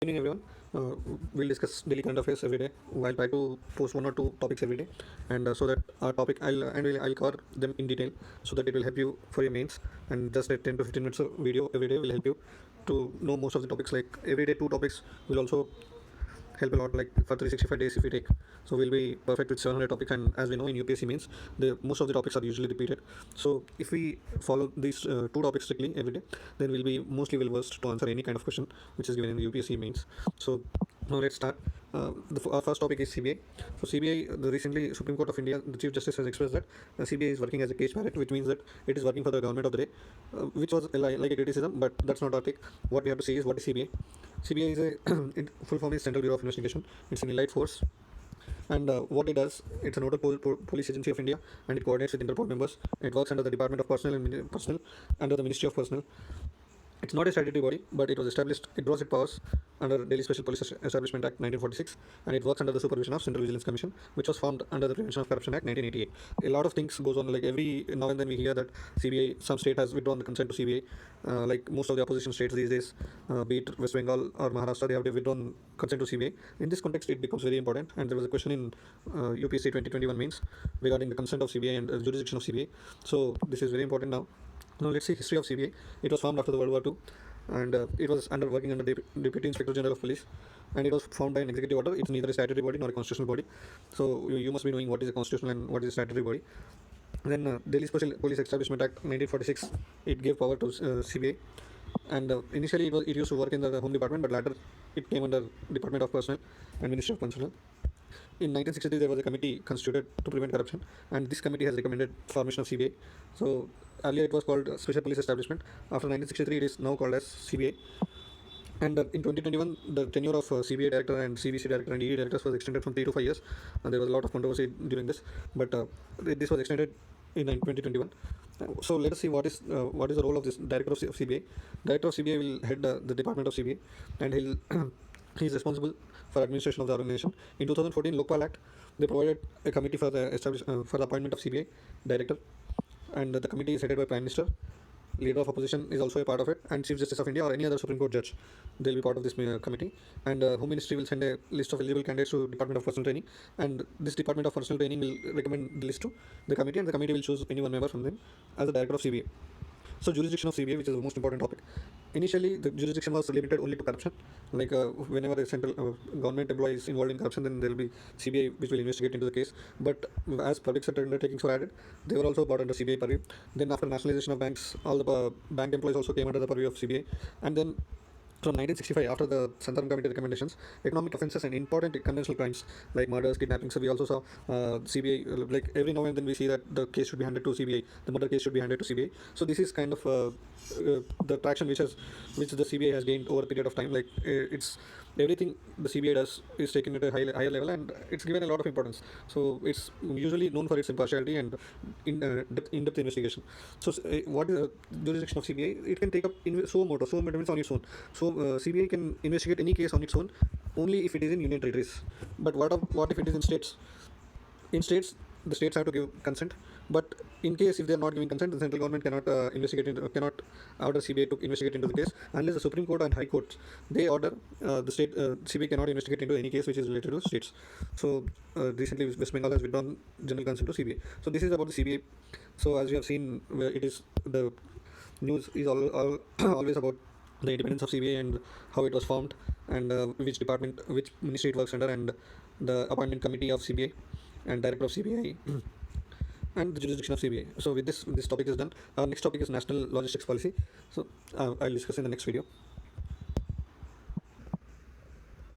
evening, everyone. We'll discuss daily current affairs every day. I'll try to post one or two topics every day, and so that our topic I'll cover them in detail, so that it will help you for your mains. And just a 10 to 15 minutes of video every day will help you to know most of the topics. Like every day, two topics will also help a lot, like for 365 days if we take. So we'll be perfect with 700 topics, and as we know in UPSC means the most of the topics are usually repeated. So if we follow these two topics strictly every day, then we'll be mostly well versed to answer any kind of question which is given in the UPSC means. So now let's start. Our first topic is CBI. So CBI, the recently Supreme Court of India, the Chief Justice has expressed that CBI is working as a cage parrot, which means that it is working for the government of the day, which was like a criticism, but that's not our take. What we have to say is, what is CBI? CBI is a full form is Central Bureau of Investigation. It's an elite force, and what it does, it's a nodal police agency of India, and it coordinates with Interpol members. It works under the Department of Personnel and Personnel, under the Ministry of Personnel. It's not a statutory body, but it was established. It draws its powers under Delhi Special Police Establishment Act 1946, and it works under the supervision of Central Vigilance Commission, which was formed under the Prevention of Corruption Act 1988. A lot of things goes on. Like every now and then we hear that CBI, some state has withdrawn the consent to CBI. Like most of the opposition states these days, be it West Bengal or Maharashtra, they have withdrawn consent to CBI. In this context, it becomes very important. And there was a question in UPSC 2021 means regarding the consent of CBI and jurisdiction of CBI. So this is very important now. Now let's see history of CBI. It was formed after the World War II, and it was working under Deputy Inspector General of Police, and it was formed by an executive order. It's neither a statutory body nor a constitutional body. So you must be knowing what is a constitutional and what is a statutory body. Then Delhi Special Police Establishment Act 1946, it gave power to CBI, and initially it used to work in the Home Department, but later it came under Department of Personnel and Ministry of Personnel. In 1963, there was a committee constituted to prevent corruption, and this committee has recommended formation of CBI. So earlier it was called Special Police Establishment. After 1963, it is now called as CBI. And in 2021, the tenure of CBI director and CBC director and ED directors was extended from 3 to 5 years. And there was a lot of controversy during this, but this was extended in 2021. So let us see what is the role of this director of CBI. Director of CBI will head the department of CBI, and he is responsible for administration of the organization. In 2014 Lokpal Act, they provided a committee for the for the appointment of CBI director, and the committee is headed by Prime Minister. Leader of opposition is also a part of it, and Chief Justice of India or any other Supreme Court judge, they'll be part of this committee. And Home Ministry will send a list of eligible candidates to Department of Personal Training, and this Department of Personal Training will recommend the list to the committee, and the committee will choose any one member from them as the director of CBI. So jurisdiction of CBI, which is the most important topic. Initially, the jurisdiction was limited only to corruption. Like whenever a central government employee is involved in corruption, then there will be CBI which will investigate into the case. But as public sector undertakings were added, they were also brought under CBI purview. Then after nationalization of banks, all the bank employees also came under the purview of CBI. And then from 1965, after the Santaram Committee recommendations, economic offences and important conventional crimes like murders, kidnapping. So we also saw CBI, like every now and then we see that the case should be handed to CBI, the murder case should be handed to CBI. So this is kind of the traction which the CBI has gained over a period of time. Like it's everything the CBI does is taken at a higher level, and it's given a lot of importance. So it's usually known for its impartiality and in-depth investigation. So what is the jurisdiction of CBI? It can take up so much on its own. So CBI can investigate any case on its own only if it is in union territories. But what if it is in states? In states, the states have to give consent. But in case if they are not giving consent, the central government cannot cannot order CBI to investigate into the case unless the Supreme Court and High Court they order the state CBI cannot investigate into any case which is related to states. So recently West Bengal has withdrawn general consent to CBI. So this is about the CBI. So as you have seen, it is the news is always about the independence of CBI and how it was formed, and which ministry it works under, and the appointment committee of CBI and director of CBI and the jurisdiction of CBI. So with this topic is done. Our next topic is national logistics policy. So I'll discuss in the next video.